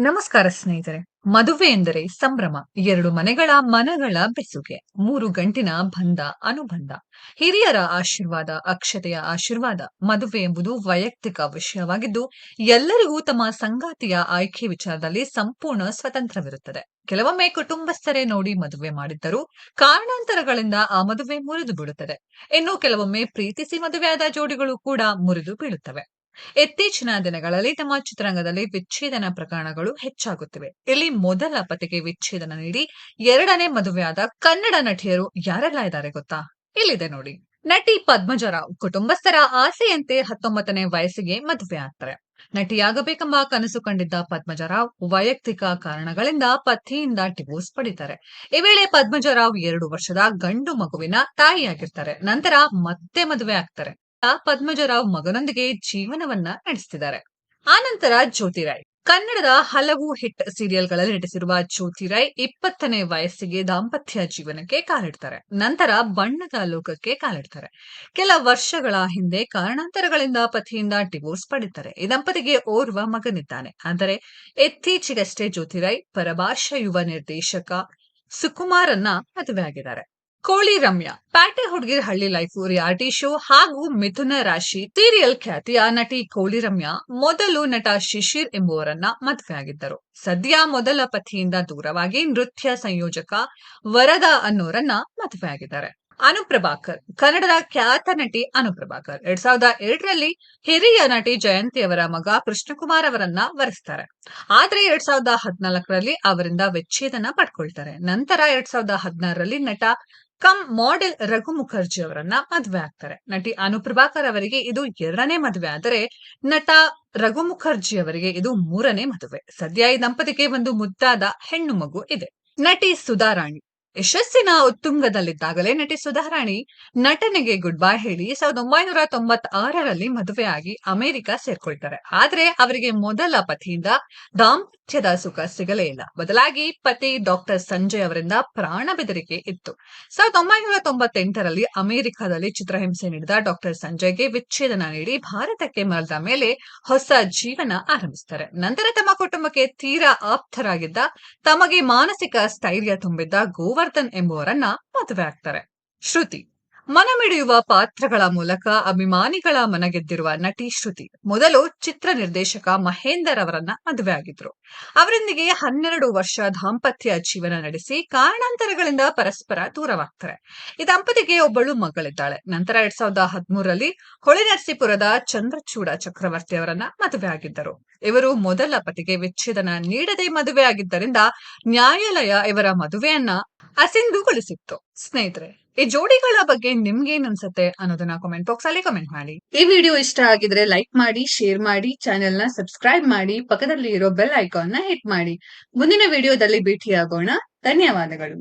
ನಮಸ್ಕಾರ ಸ್ನೇಹಿತರೆ. ಮದುವೆ ಎಂದರೆ ಸಂಭ್ರಮ. ಎರಡು ಮನೆಗಳ ಮನಗಳ ಬೆಸುಗೆ. 3 ಗಂಟಿನ ಬಂಧ, ಅನುಬಂಧ. ಹಿರಿಯರ ಆಶೀರ್ವಾದ, ಅಕ್ಷತೆಯ ಆಶೀರ್ವಾದ. ಮದುವೆ ಎಂಬುದು ವೈಯಕ್ತಿಕ ವಿಷಯವಾಗಿದ್ದು, ಎಲ್ಲರಿಗೂ ತಮ್ಮ ಸಂಗಾತಿಯ ಆಯ್ಕೆ ವಿಚಾರದಲ್ಲಿ ಸಂಪೂರ್ಣ ಸ್ವತಂತ್ರವಿರುತ್ತದೆ. ಕೆಲವೊಮ್ಮೆ ಕುಟುಂಬಸ್ಥರೇ ನೋಡಿ ಮದುವೆ ಮಾಡಿದ್ದರೂ ಕಾರಣಾಂತರಗಳಿಂದ ಆ ಮದುವೆ ಮುರಿದು ಬೀಳುತ್ತದೆ. ಇನ್ನು ಕೆಲವೊಮ್ಮೆ ಪ್ರೀತಿಸಿ ಮದುವೆಯಾದ ಜೋಡಿಗಳು ಕೂಡ ಮುರಿದು ಬೀಳುತ್ತವೆ. ಇತ್ತೀಚಿನ ದಿನಗಳಲ್ಲಿ ನಮ್ಮ ಚಿತ್ರರಂಗದಲ್ಲಿ ವಿಚ್ಛೇದನ ಪ್ರಕರಣಗಳು ಹೆಚ್ಚಾಗುತ್ತಿವೆ. ಇಲ್ಲಿ ಮೊದಲ ಪತಿಗೆ ವಿಚ್ಛೇದನ ನೀಡಿ ಎರಡನೇ ಮದುವೆಯಾದ ಕನ್ನಡ ನಟಿಯರು ಯಾರೆಲ್ಲ ಇದ್ದಾರೆ ಗೊತ್ತಾ? ಇಲ್ಲಿದೆ ನೋಡಿ. ನಟಿ ಪದ್ಮಜರಾವ್ ಕುಟುಂಬಸ್ಥರ ಆಸೆಯಂತೆ 19ನೇ ವಯಸ್ಸಿಗೆ ಮದುವೆ ಆಗ್ತಾರೆ. ನಟಿಯಾಗಬೇಕೆಂಬ ಕನಸು ಕಂಡಿದ್ದ ಪದ್ಮಜರಾವ್ ವೈಯಕ್ತಿಕ ಕಾರಣಗಳಿಂದ ಪತಿಯಿಂದ ಡಿವೋರ್ಸ್ ಪಡಿತಾರೆ. ಈ ವೇಳೆ ಪದ್ಮಜರಾವ್ 2 ವರ್ಷದ ಗಂಡು ಮಗುವಿನ ತಾಯಿಯಾಗಿರ್ತಾರೆ. ನಂತರ ಮತ್ತೆ ಮದುವೆ ಆಗ್ತಾರೆ. ಪದ್ಮಜರಾವ್ ಮಗನೊಂದಿಗೆ ಜೀವನವನ್ನ ನಡೆಸುತ್ತಿದ್ದಾರೆ. ಆನಂತರ ಜ್ಯೋತಿ ರೈ. ಕನ್ನಡದ ಹಲವು ಹಿಟ್ ಸೀರಿಯಲ್ಗಳಲ್ಲಿ ನಟಿಸಿರುವ ಜ್ಯೋತಿ ರೈ 20ನೇ ವಯಸ್ಸಿಗೆ ದಾಂಪತ್ಯ ಜೀವನಕ್ಕೆ ಕಾಲಿಡ್ತಾರೆ. ನಂತರ ಬಣ್ಣದ ಲೋಕಕ್ಕೆ ಕಾಲಿಡ್ತಾರೆ. ಕೆಲ ವರ್ಷಗಳ ಹಿಂದೆ ಕಾರಣಾಂತರಗಳಿಂದ ಪತಿಯಿಂದ ಡಿವೋರ್ಸ್ ಪಡೆಯುತ್ತಾರೆ. ಈ ದಂಪತಿಗೆ ಓರ್ವ ಮಗನಿದ್ದಾನೆ. ಆದರೆ ಇತ್ತೀಚೆಗಷ್ಟೇ ಜ್ಯೋತಿ ರೈ ಪರಭಾಷಾ ಯುವ ನಿರ್ದೇಶಕ ಸುಕುಮಾರನ್ನ ಮದುವೆಯಾಗಿದ್ದಾರೆ. ಕೋಳಿ ರಮ್ಯಾ. ಪ್ಯಾಟೆ ಹುಡುಗಿರ್ ಹಳ್ಳಿ ಲೈಫ್ ರಿಯಾಲಿಟಿ ಶೋ ಹಾಗೂ ಮಿಥುನ ರಾಶಿ ಸೀರಿಯಲ್ ಖ್ಯಾತಿಯ ನಟಿ ಕೋಳಿ ರಮ್ಯಾ ಮೊದಲು ನಟ ಶಿಶಿರ್ ಎಂಬುವರನ್ನ ಮದುವೆಯಾಗಿದ್ದರು. ಸದ್ಯ ಮೊದಲ ಪತಿಯಿಂದ ದೂರವಾಗಿ ನೃತ್ಯ ಸಂಯೋಜಕ ವರದ ಅನ್ನೋರನ್ನ ಮದುವೆಯಾಗಿದ್ದಾರೆ. ಅನುಪ್ರಭಾಕರ್. ಕನ್ನಡದ ಖ್ಯಾತ ನಟಿ ಅನುಪ್ರಭಾಕರ್ 2007ರಲ್ಲಿ ಹಿರಿಯ ನಟಿ ಜಯಂತಿ ಅವರ ಮಗ ಕೃಷ್ಣಕುಮಾರ್ ಅವರನ್ನ ವರಿಸ್ತಾರೆ. ಆದ್ರೆ 2014ರಲ್ಲಿ ಅವರಿಂದ ವಿಚ್ಛೇದನ ಪಡ್ಕೊಳ್ತಾರೆ. ನಂತರ 2016ರಲ್ಲಿ ನಟ ಕಮ್ ಮಾಡೆಲ್ ರಘು ಮುಖರ್ಜಿ ಅವರನ್ನ ಮದುವೆ ಆಗ್ತಾರೆ. ನಟಿ ಅನುಪ್ರಭಾಕರ್ ಅವರಿಗೆ ಇದು 2ನೇ ಮದುವೆ ಆದರೆ ನಟ ರಘು ಮುಖರ್ಜಿ ಅವರಿಗೆ ಇದು 3ನೇ ಮದುವೆ. ಸದ್ಯ ಈ ದಂಪತಿಗೆ ಒಂದು ಮುದ್ದಾದ ಹೆಣ್ಣು ಮಗು ಇದೆ. ನಟಿ ಸುಧಾರಾಣಿ. ಯಶಸ್ಸಿನ ಉತ್ತುಂಗದಲ್ಲಿದ್ದಾಗಲೇ ನಟಿ ಸುಧಾರಾಣಿ ನಟನೆಗೆ ಗುಡ್ ಬೈ ಹೇಳಿ 1996ರಲ್ಲಿ ಮದುವೆಯಾಗಿ ಅಮೆರಿಕ ಸೇರ್ಕೊಳ್ತಾರೆ. ಆದ್ರೆ ಅವರಿಗೆ ಮೊದಲ ಪತಿಯಿಂದ ದಾಂಪತ್ಯದ ಸುಖ ಸಿಗಲೇ ಇಲ್ಲ. ಬದಲಾಗಿ ಪತಿ ಡಾಕ್ಟರ್ ಸಂಜಯ್ ಅವರಿಂದ ಪ್ರಾಣ ಬೆದರಿಕೆ ಇತ್ತು. 1998ರಲ್ಲಿ ಅಮೆರಿಕದಲ್ಲಿ ಚಿತ್ರಹಿಂಸೆ ನೀಡಿದ ಡಾಕ್ಟರ್ ಸಂಜಯ್ಗೆ ವಿಚ್ಛೇದನ ನೀಡಿ ಭಾರತಕ್ಕೆ ಮರಳಿದ ಮೇಲೆ ಹೊಸ ಜೀವನ ಆರಂಭಿಸುತ್ತಾರೆ. ನಂತರ ತಮ್ಮ ಕುಟುಂಬಕ್ಕೆ ತೀರಾ ಆಪ್ತರಾಗಿದ್ದ, ತಮಗೆ ಮಾನಸಿಕ ಸ್ಥೈರ್ಯ ತುಂಬಿದ್ದ ಗೋವರ್ಧನ್ ಎಂಬುವರನ್ನ ಮದುವೆ ಆಗ್ತಾರೆ. ಶ್ರುತಿ. ಮನಮಿಡಿಯುವ ಪಾತ್ರಗಳ ಮೂಲಕ ಅಭಿಮಾನಿಗಳ ಮನಗೆದ್ದಿರುವ ನಟಿ ಶ್ರುತಿ ಮೊದಲು ಚಿತ್ರ ನಿರ್ದೇಶಕ ಮಹೇಂದರ್ ಅವರನ್ನ ಮದುವೆಯಾಗಿದ್ರು. ಅವರೊಂದಿಗೆ 12 ವರ್ಷ ದಾಂಪತ್ಯ ಜೀವನ ನಡೆಸಿ ಕಾರಣಾಂತರಗಳಿಂದ ಪರಸ್ಪರ ದೂರವಾಗ್ತಾರೆ. ಈ ದಂಪತಿಗೆ ಒಬ್ಬಳು ಮಗಳಿದ್ದಾಳೆ. ನಂತರ 2013ರಲ್ಲಿ ಹೊಳೆನರಸೀಪುರದ ಚಂದ್ರಚೂಡ ಚಕ್ರವರ್ತಿ ಅವರನ್ನ ಮದುವೆಯಾಗಿದ್ದರು. ಇವರು ಮೊದಲ ಪತಿಗೆ ವಿಚ್ಛೇದನ ನೀಡದೆ ಮದುವೆಯಾಗಿದ್ದರಿಂದ ನ್ಯಾಯಾಲಯ ಇವರ ಮದುವೆಯನ್ನ ಅಸಿಂಧುಗೊಳಿಸಿತ್ತು. ಸ್ನೇಹಿತರೆ, ಈ ಜೋಡಿಗಳ ಬಗ್ಗೆ ನಿಮ್ಗೇನ್ ಅನ್ಸುತ್ತೆ ಅನ್ನೋದನ್ನ ಕಾಮೆಂಟ್ ಬಾಕ್ಸ್ ಅಲ್ಲಿ ಕಮೆಂಟ್ ಮಾಡಿ. ಈ ವಿಡಿಯೋ ಇಷ್ಟ ಆಗಿದ್ರೆ ಲೈಕ್ ಮಾಡಿ, ಶೇರ್ ಮಾಡಿ, ಚಾನೆಲ್ ನ ಸಬ್ಸ್ಕ್ರೈಬ್ ಮಾಡಿ, ಪಕ್ಕದಲ್ಲಿ ಇರೋ ಬೆಲ್ ಐಕಾನ್ ನ ಹಿಟ್ ಮಾಡಿ. ಮುಂದಿನ ವಿಡಿಯೋದಲ್ಲಿ ಭೇಟಿಯಾಗೋಣ. ಧನ್ಯವಾದಗಳು.